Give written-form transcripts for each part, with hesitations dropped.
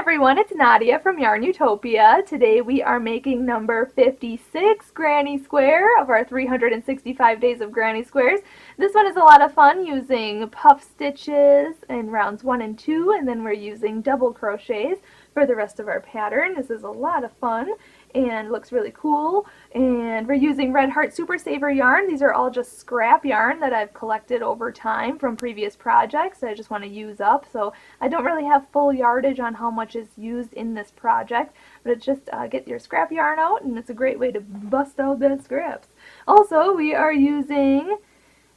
everyone, it's Nadia from YARNutopia. Today we are making number 56 granny square of our 365 days of granny squares. This one is a lot of fun using puff stitches in rounds 1 and 2, and then we're using double crochets for the rest of our pattern. This is a lot of fun and looks really cool. And we're using Red Heart Super Saver yarn. These are all just scrap yarn that I've collected over time from previous projects that I just want to use up. So I don't really have full yardage on how much is used in this project, but it's just get your scrap yarn out, and it's a great way to bust out the scraps. Also, we are using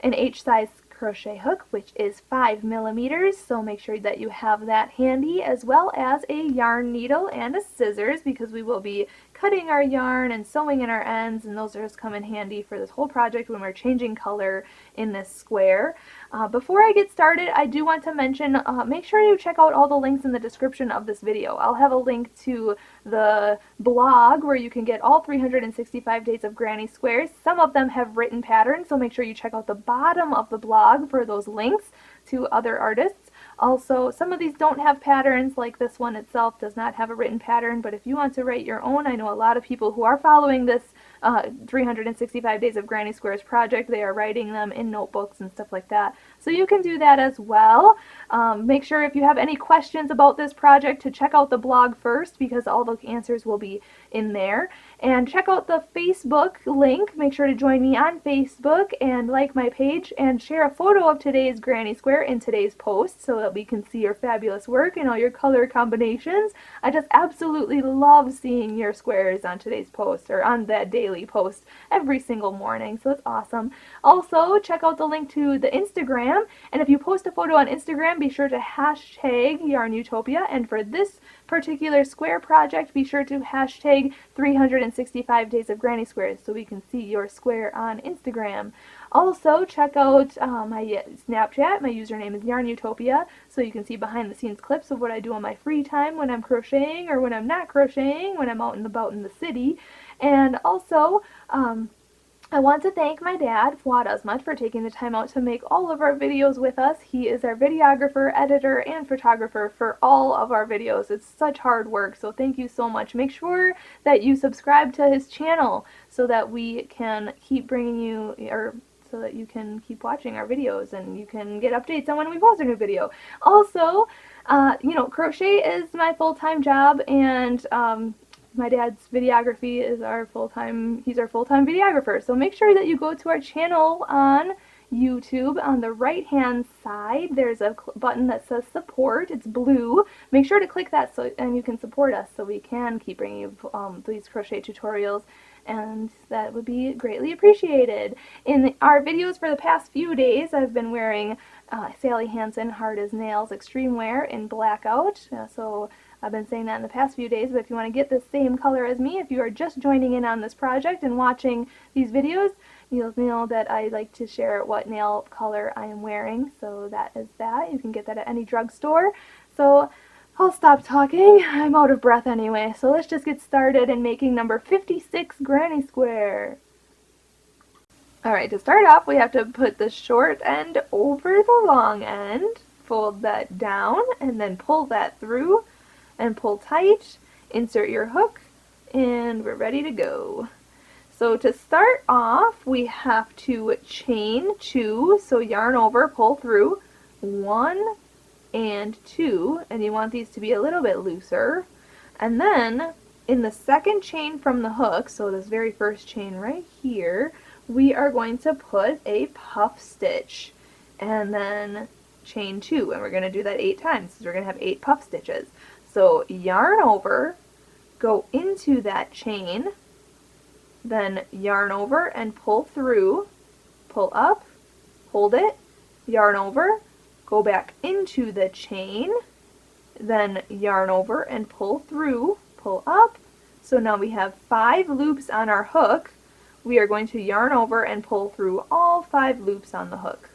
an H-size crochet hook, which is 5 millimeters, so make sure that you have that handy, as well as a yarn needle and a scissors, because we will be cutting our yarn and sewing in our ends, and those just come in handy for this whole project when we're changing color in this square. Before I get started, I do want to mention, make sure you check out all the links in the description of this video. I'll have a link to the blog where you can get all 365 days of granny squares. Some of them have written patterns, so make sure you check out the bottom of the blog for those links to other artists. Also, some of these don't have patterns, like this one itself does not have a written pattern, but if you want to write your own, I know a lot of people who are following this 365 Days of Granny Squares project, they are writing them in notebooks and stuff like that. So you can do that as well. Make sure if you have any questions about this project to check out the blog first, because all the answers will be in there. And check out the Facebook link. Make sure to join me on Facebook and like my page and share a photo of today's granny square in today's post so that we can see your fabulous work and all your color combinations. I just absolutely love seeing your squares on today's post, or on that daily post every single morning, so it's awesome. Also, check out the link to the Instagram, and if you post a photo on Instagram, be sure to hashtag YARNutopia, and for this particular square project, be sure to hashtag 365 Days of Granny Squares so we can see your square on Instagram. Also, check out my Snapchat. My username is YARNutopia, so you can see behind the scenes clips of what I do on my free time when I'm crocheting or when I'm not crocheting, when I'm out and about in the city. And also, I want to thank my dad, Fuad, Azmat, for taking the time out to make all of our videos with us. He is our videographer, editor, and photographer for all of our videos. It's such hard work, so thank you so much. Make sure that you subscribe to his channel so that we can keep bringing you, or so that you can keep watching our videos and you can get updates on when we post a new video. Also, you know, crochet is my full-time job, and my dad's videography is he's our full-time videographer. So make sure that you go to our channel on YouTube. On the right-hand side, there's a button that says support. It's blue. Make sure to click that and you can support us so we can keep bringing you these crochet tutorials, and that would be greatly appreciated. In our videos for the past few days, I've been wearing Sally Hansen Hard as Nails Extreme Wear in Blackout. So I've been saying that in the past few days, but if you want to get the same color as me, if you are just joining in on this project and watching these videos, you'll know that I like to share what nail color I am wearing. So that is that. You can get that at any drugstore. So I'll stop talking. I'm out of breath anyway. So let's just get started in making number 56 granny square. Alright, to start off, we have to put the short end over the long end, fold that down, and then pull that through and pull tight, insert your hook, and we're ready to go. So to start off, we have to chain 2, so yarn over, pull through, 1 and 2, and you want these to be a little bit looser. And then in the second chain from the hook, so this very first chain right here, we are going to put a puff stitch, and then chain 2, and we're going to do that 8 times, so we're going to have 8 puff stitches. So yarn over, go into that chain, then yarn over and pull through, pull up, hold it, yarn over, go back into the chain, then yarn over and pull through, pull up. So now we have 5 loops on our hook. We are going to yarn over and pull through all 5 loops on the hook.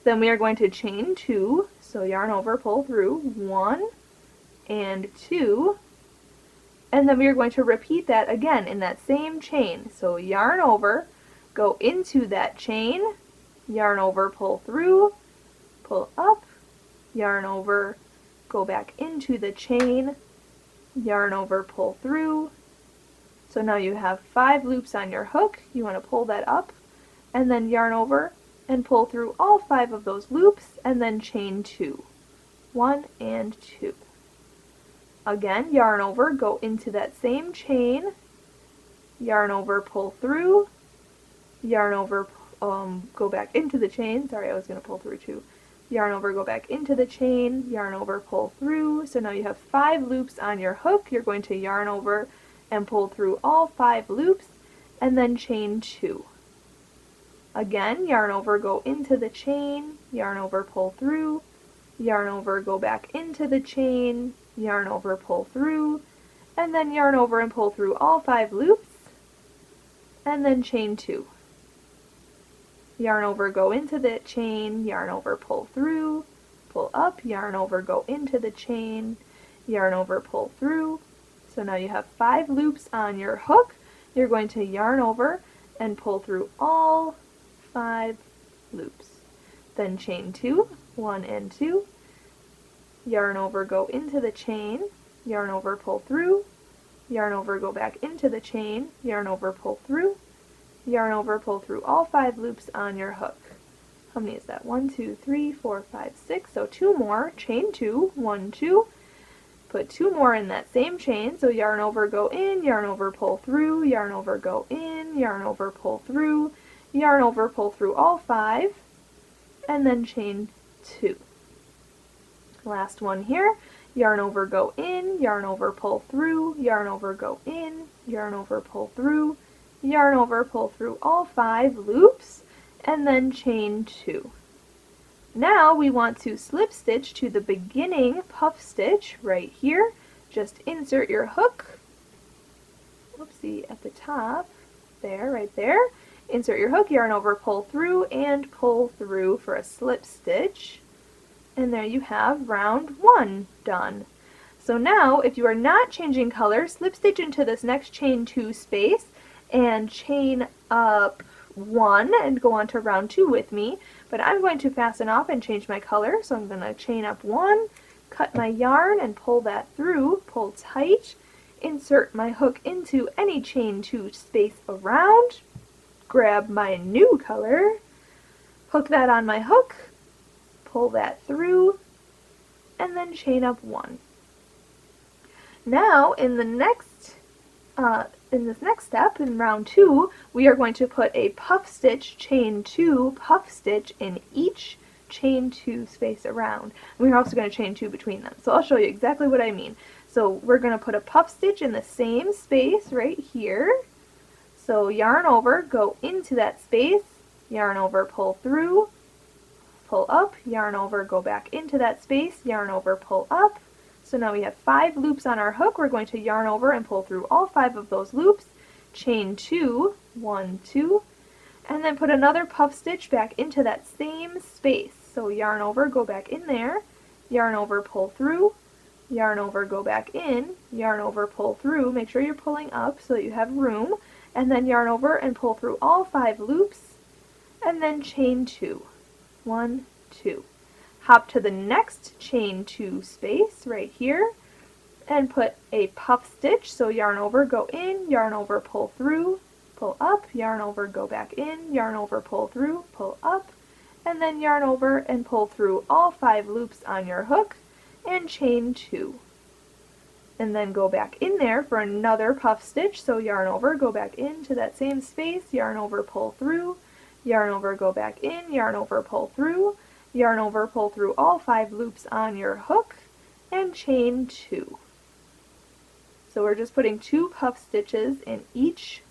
Then we are going to chain 2, so yarn over, pull through, 1 and 2, and then we are going to repeat that again in that same chain. So yarn over, go into that chain, yarn over, pull through, pull up, yarn over, go back into the chain, yarn over, pull through. So now you have 5 loops on your hook. You want to pull that up and then yarn over and pull through all 5 of those loops and then chain 2. 1 and 2. Again, yarn over, go into that same chain, yarn over, pull through, yarn over, go back into the chain. Sorry, I was going to pull through 2. Yarn over, go back into the chain, yarn over, pull through. So now you have 5 loops on your hook. You're going to yarn over and pull through all 5 loops and then chain 2. Again, yarn over, go into the chain, yarn over, pull through, yarn over, go back into the chain, yarn over, pull through, and then yarn over and pull through all 5 loops and then chain 2. Yarn over, go into the chain, yarn over, pull through, pull up, yarn over, go into the chain, yarn over, pull through. So now you have 5 loops on your hook. You're going to yarn over and pull through all 5 loops. Then chain 2, 1 and 2. Yarn over, go into the chain, yarn over, pull through, yarn over, go back into the chain, yarn over, pull through, yarn over, pull through all 5 loops on your hook. How many is that? 1, 2, 3, 4, 5, 6. So 2 more, chain 2, 1, 2. Put 2 more in that same chain, so yarn over, go in, yarn over, pull through, yarn over, go in, yarn over, pull through, yarn over, pull through all 5, and then chain 2. Last one here, yarn over, go in, yarn over, pull through, yarn over, go in, yarn over, pull through, yarn over, pull through all 5 loops, and then chain 2. Now we want to slip stitch to the beginning puff stitch right here. Just insert your hook, whoopsie, at the top, there, right there. Insert your hook, yarn over, pull through, and pull through for a slip stitch. And there you have round 1 done. So now, if you are not changing color, slip stitch into this next chain 2 space and chain up 1 and go on to round 2 with me. But I'm going to fasten off and change my color, so I'm going to chain up 1, cut my yarn and pull that through, pull tight, insert my hook into any chain 2 space around, grab my new color, hook that on my hook, pull that through, and then chain up 1. Now, in this next step, in round 2, we are going to put a puff stitch, chain 2, puff stitch in each chain 2 space around. We're also going to chain 2 between them. So I'll show you exactly what I mean. So we're going to put a puff stitch in the same space right here. So yarn over, go into that space, yarn over, pull through, pull up, yarn over, go back into that space, yarn over, pull up. So now we have 5 loops on our hook. We're going to yarn over and pull through all 5 of those loops, chain 2, 1, 2, and then put another puff stitch back into that same space. So yarn over, go back in there, yarn over, pull through, yarn over, go back in, yarn over, pull through, make sure you're pulling up so that you have room, and then yarn over and pull through all 5 loops, and then chain 2, 1, 2. Hop to the next chain 2 space right here and put a puff stitch. So yarn over, go in, yarn over, pull through, pull up, yarn over, go back in, yarn over, pull through, pull up, and then yarn over and pull through all 5 loops on your hook and chain 2. And then go back in there for another puff stitch. So yarn over, go back into that same space, yarn over, pull through, yarn over, go back in, yarn over, pull through, yarn over, pull through all 5 loops on your hook, and chain 2. So we're just putting 2 puff stitches in each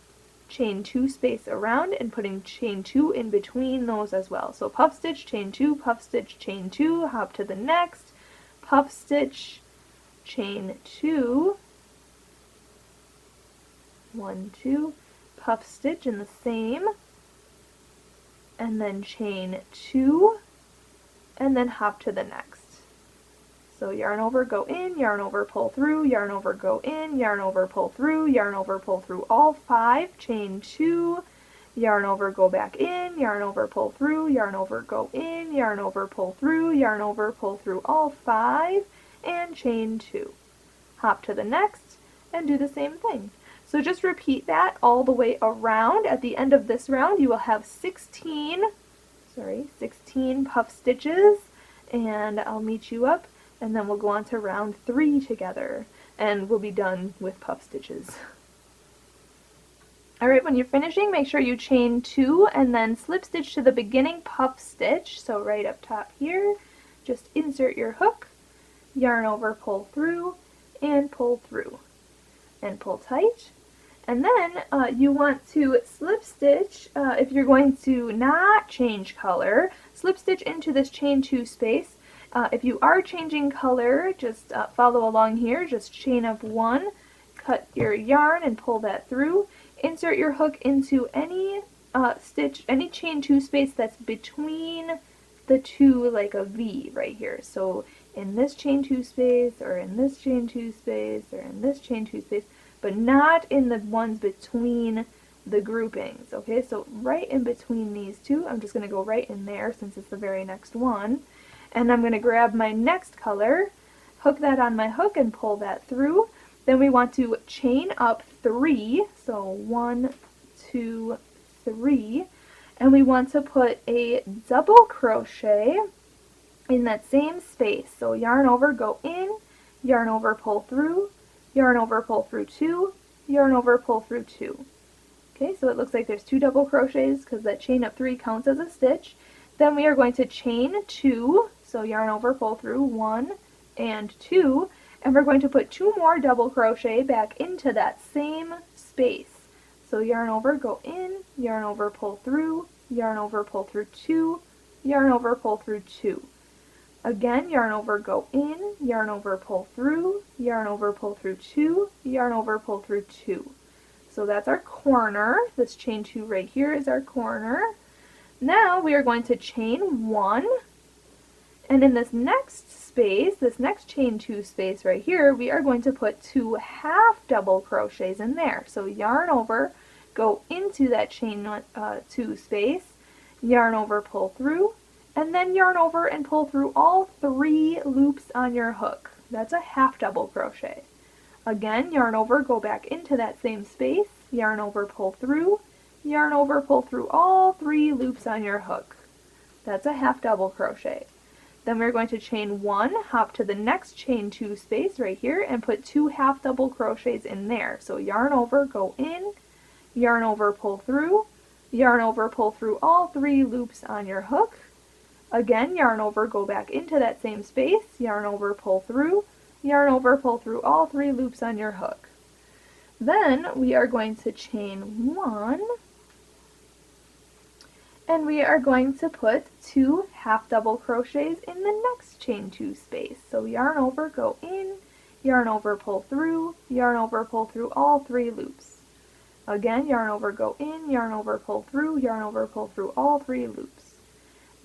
chain 2 space around and putting chain 2 in between those as well. So puff stitch, chain 2, puff stitch, chain 2, hop to the next, puff stitch, chain 2, 1, 2, puff stitch in the same, and then chain 2, and then hop to the next. So yarn over, go in, yarn over, pull through, yarn over, go in, yarn over, pull through, yarn over, pull through all 5, chain 2, yarn over, go back in, yarn over, pull through, yarn over, go in, yarn over, pull through, yarn over, pull through all 5, and chain 2. hop to the next, and do the same thing. So just repeat that all the way around. At the end of this round, you will have 16 puff stitches, and I'll meet you up, and then we'll go on to round 3 together, and we'll be done with puff stitches. Alright, when you're finishing, make sure you chain 2 and then slip stitch to the beginning puff stitch, so right up top here, just insert your hook, yarn over, pull through, and pull through, and pull tight. And then you want to slip stitch, if you're going to not change color, slip stitch into this chain 2 space. If you are changing color, just follow along here, just chain up 1, cut your yarn and pull that through. Insert your hook into any any chain 2 space that's between the two, like a V right here. So in this chain 2 space, or in this chain 2 space, or in this chain 2 space, but not in the ones between the groupings, okay? So right in between these two, I'm just going to go right in there since it's the very next one. And I'm going to grab my next color, hook that on my hook, and pull that through. Then we want to chain up 3, so 1, 2, 3, and we want to put a double crochet in that same space. So yarn over, go in, yarn over, pull through, yarn over, pull through 2, yarn over, pull through 2. Okay, so it looks like there's 2 double crochets because that chain up 3 counts as a stitch. Then we are going to chain 2, so yarn over, pull through 1 and 2, and we're going to put 2 more double crochet back into that same space. So yarn over, go in, yarn over, pull through, yarn over, pull through 2, yarn over, pull through 2. Again, yarn over, go in, yarn over, pull through, yarn over, pull through 2, yarn over, pull through 2. So that's our corner. This chain 2 right here is our corner. Now we are going to chain 1, and in this next space, this next chain 2 space right here, we are going to put 2 half double crochets in there. So yarn over, go into that chain 2 space, yarn over, pull through, and then yarn over and pull through all 3 loops on your hook. That's a half double crochet. Again, yarn over, go back into that same space, yarn over, pull through, yarn over, pull through all 3 loops on your hook. That's a half double crochet. Then we're going to chain 1, hop to the next chain 2 space right here, and put 2 half double crochets in there. So yarn over, go in, yarn over, pull through, yarn over, pull through all 3 loops on your hook. Again, yarn over, go back into that same space, yarn over, pull through, yarn over, pull through all 3 loops on your hook. Then we are going to chain 1, and we are going to put 2 half double crochets in the next chain 2 space. So yarn over, go in, yarn over, pull through, yarn over, pull through all 3 loops. Again, yarn over, go in, yarn over, pull through, yarn over, pull through all 3 loops.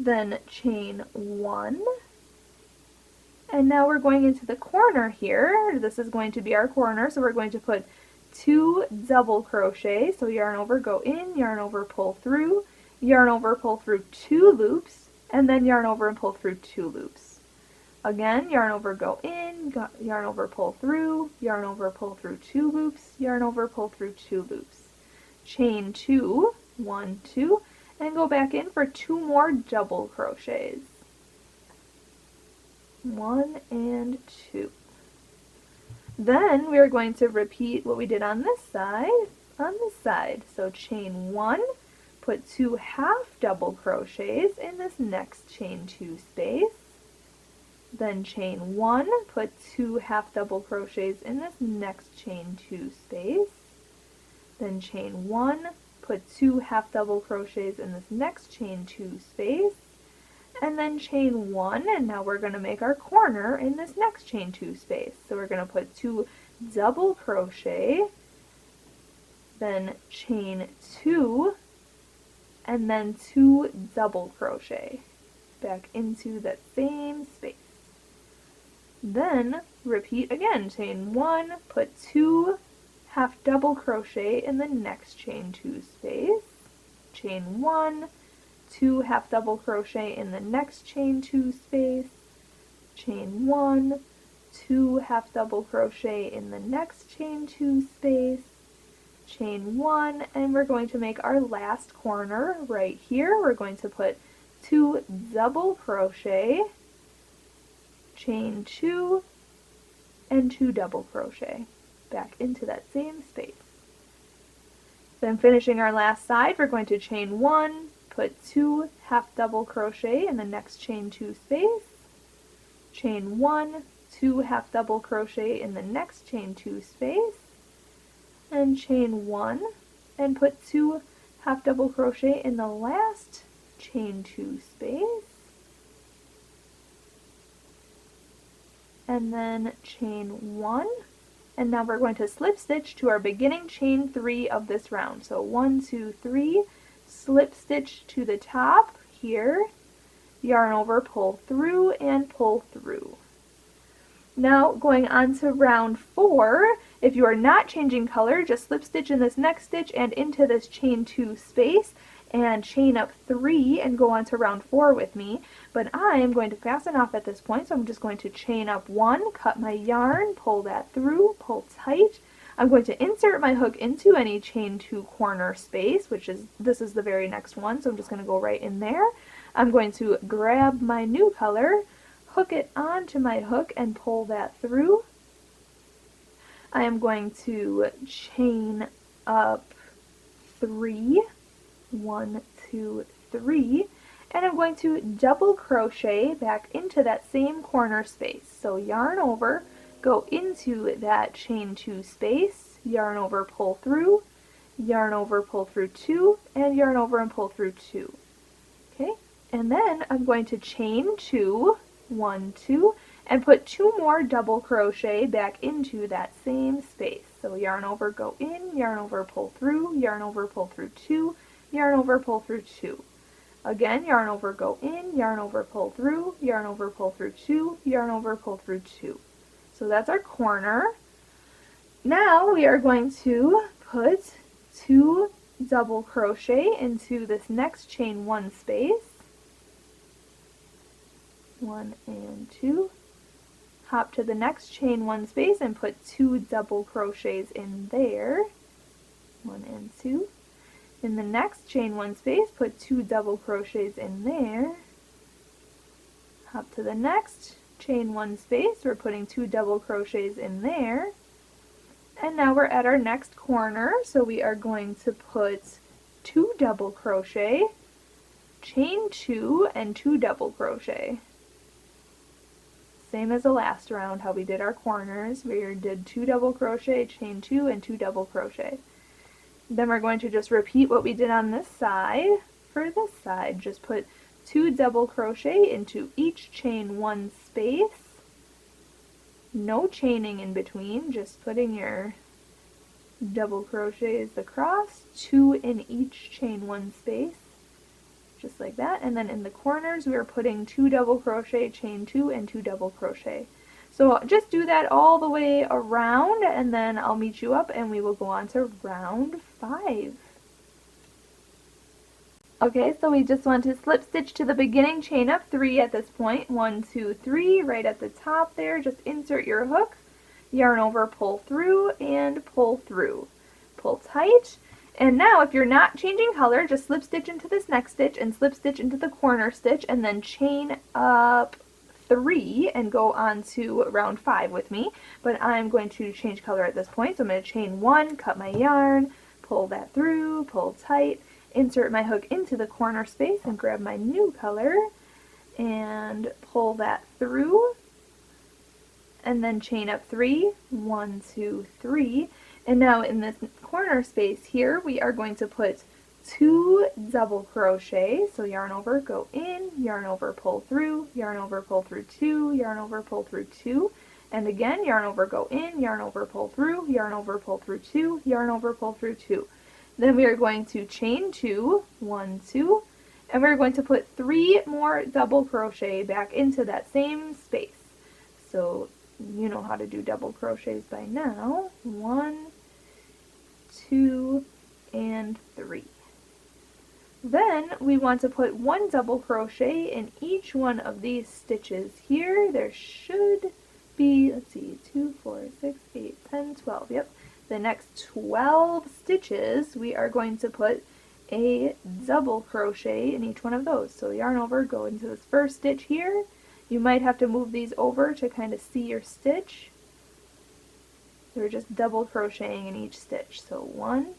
Then chain 1, and now we're going into the corner here. This is going to be our corner, so we're going to put 2 double crochet. So yarn over, go in, yarn over, pull through, yarn over, pull through 2 loops, and then yarn over and pull through 2 loops. Again, yarn over, go in, yarn over, pull through, yarn over, pull through 2 loops, yarn over, pull through 2 loops. Chain 2, 1, 2, and go back in for 2 more double crochets. 1 and 2. Then we are going to repeat what we did on this side. So chain 1, put 2 half double crochets in this next chain 2 space. Then chain 1, put 2 half double crochets in this next chain 2 space. Then chain 1, put 2 half double crochets in this next chain 2 space, and then chain 1, and now we're going to make our corner in this next chain 2 space. So we're going to put 2 double crochet, then chain 2, and then 2 double crochet back into that same space. Then repeat again, chain 1, put 2 half double crochet in the next chain 2 space, chain 1, 2 half double crochet in the next chain 2 space, chain 1, 2 half double crochet in the next chain 2 space, chain 1, and we're going to make our last corner right here. We're going to put 2 double crochet, chain 2, and 2 double crochet back into that same space. Then finishing our last side, we're going to chain 1, put 2 half double crochet in the next chain 2 space, chain 1, 2 half double crochet in the next chain 2 space, and chain 1, and put 2 half double crochet in the last chain 2 space, and then chain 1, and now we're going to slip stitch to our beginning chain 3 of this round. So 1, 2, 3, slip stitch to the top here, yarn over, pull through, and pull through. Now going on to round 4, if you are not changing color, just slip stitch in this next stitch and into this chain 2 space and chain up 3 and go on to round 4 with me. But I am going to fasten off at this point, so I'm just going to chain up 1, cut my yarn, pull that through, pull tight. I'm going to insert my hook into any chain 2 corner space, this is the very next one, so I'm just going to go right in there. I'm going to grab my new color, hook it onto my hook and pull that through. I am going to chain up 3, 1, 2, 3, and I'm going to double crochet back into that same corner space. So yarn over, go into that chain 2 space, yarn over, pull through, yarn over, pull through 2, and yarn over and pull through 2. Okay, and then I'm going to chain 2, 1, 2, and put 2 more double crochet back into that same space. So yarn over, go in, yarn over, pull through, yarn over, pull through 2, yarn over, pull through 2. Again, yarn over, go in, yarn over, pull through, yarn over, pull through 2, yarn over, pull through 2. So that's our corner. Now we are going to put 2 double crochet into this next chain 1 space. 1 and 2. Hop to the next chain 1 space and put 2 double crochets in there. 1 and 2. In the next chain 1 space, put 2 double crochets in there. Hop to the next chain 1 space, we're putting 2 double crochets in there. And now we're at our next corner, so we are going to put 2 double crochet, chain 2, and 2 double crochet. Same as the last round, how we did our corners. We did 2 double crochet, chain 2, and 2 double crochet. Then we're going to just repeat what we did on this side. For this side, just put 2 double crochet into each chain 1 space. No chaining in between, just putting your double crochets across, 2 in each chain 1 space. Just like that. And then in the corners, we are putting 2 double crochet, chain 2, and 2 double crochet. So just do that all the way around, and then I'll meet you up and we will go on to round 5. Okay, so we just want to slip stitch to the beginning, chain up 3 at this point. 1, 2, 3, right at the top there. Just insert your hook, yarn over, pull through, and pull through. Pull tight. And now if you're not changing color, just slip stitch into this next stitch and slip stitch into the corner stitch and then chain up 3 and go on to round 5 with me. But I'm going to change color at this point, so I'm going to chain 1, cut my yarn, pull that through, pull tight, insert my hook into the corner space and grab my new color and pull that through and then chain up 3, 1, 2, 3. And now in this corner space here, we are going to put 2 double crochet. So yarn over, go in, yarn over, pull through, yarn over, pull through 2, yarn over, pull through 2. And again, yarn over, go in, yarn over, pull through, yarn over, pull through 2, yarn over, pull through 2. Then we are going to chain 2, 1, 2, and we're going to put 3 more double crochet back into that same space. So you know how to do double crochets by now. 1, 2, and 3. Then we want to put 1 double crochet in each one of these stitches here. There should be, let's see, 2, 4, 6, 8, 10, 12. Yep. The next 12 stitches, we are going to put a double crochet in each one of those. So yarn over, go into this first stitch here. You might have to move these over to kind of see your stitch. So we're just double crocheting in each stitch. So 1,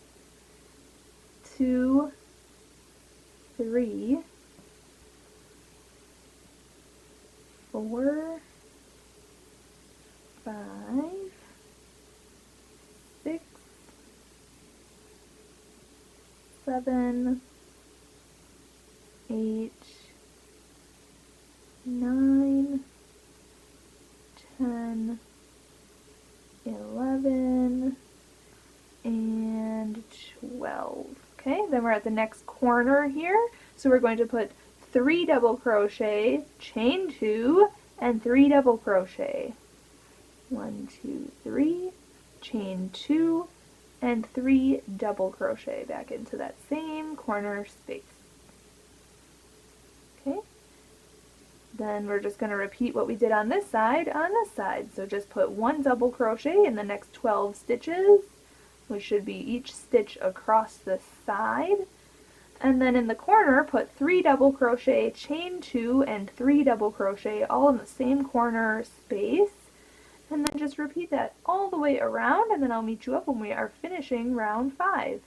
2, 3, 4, 5, 6, 7, 8, 9, 10, 11, and 12. Okay, then we're at the next corner here. So we're going to put 3 double crochet, chain 2, and 3 double crochet. 1, 2, 3, chain 2, and 3 double crochet back into that same corner space. Okay, then we're just going to repeat what we did on this side. So just put 1 double crochet in the next 12 stitches, which should be each stitch across the side. And then in the corner, put 3 double crochet, chain 2, and 3 double crochet all in the same corner space. And then just repeat that all the way around, and then I'll meet you up when we are finishing round 5.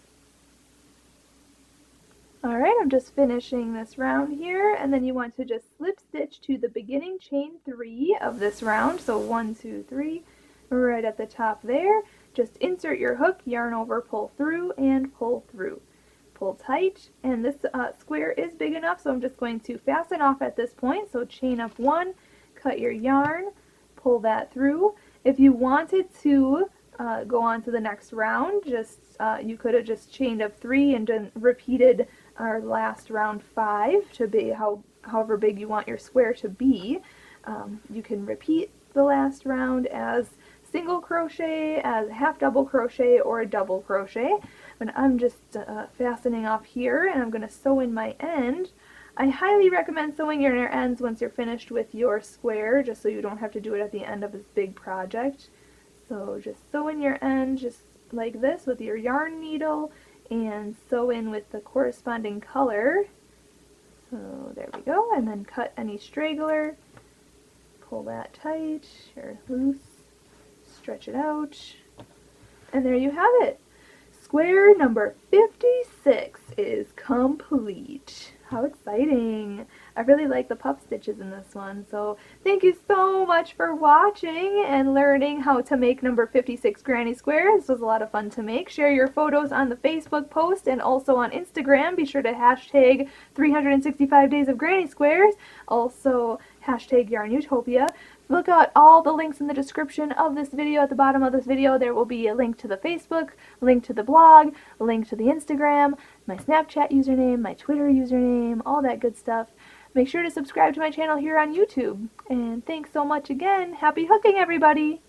Alright, I'm just finishing this round here, and then you want to just slip stitch to the beginning chain 3 of this round. So 1, 2, 3, right at the top there. Just insert your hook, yarn over, pull through, and pull through. Pull tight, and this square is big enough, so I'm just going to fasten off at this point. So chain up 1, cut your yarn, pull that through. If you wanted to go on to the next round, just you could have just chained up 3 and then repeated our last round 5 to be however big you want your square to be. You can repeat the last round as single crochet, as half double crochet, or a double crochet. But I'm just fastening off here, and I'm going to sew in my end. I highly recommend sewing your ends once you're finished with your square, just so you don't have to do it at the end of this big project. So just sew in your end just like this with your yarn needle, and sew in with the corresponding color. So there we go, and then cut any straggler, pull that tight or loose, stretch it out, and there you have it. Square number 56 is complete. How exciting! I really like the puff stitches in this one, so thank you so much for watching and learning how to make number 56 granny square. This was a lot of fun to make. Share your photos on the Facebook post and also on Instagram. Be sure to hashtag 365 days of granny squares. Also hashtag YARNutopia. Look out all the links in the description of this video. At the bottom of this video there will be a link to the Facebook, a link to the blog, a link to the Instagram, my Snapchat username, my Twitter username, all that good stuff. Make sure to subscribe to my channel here on YouTube. And thanks so much again. Happy hooking, everybody!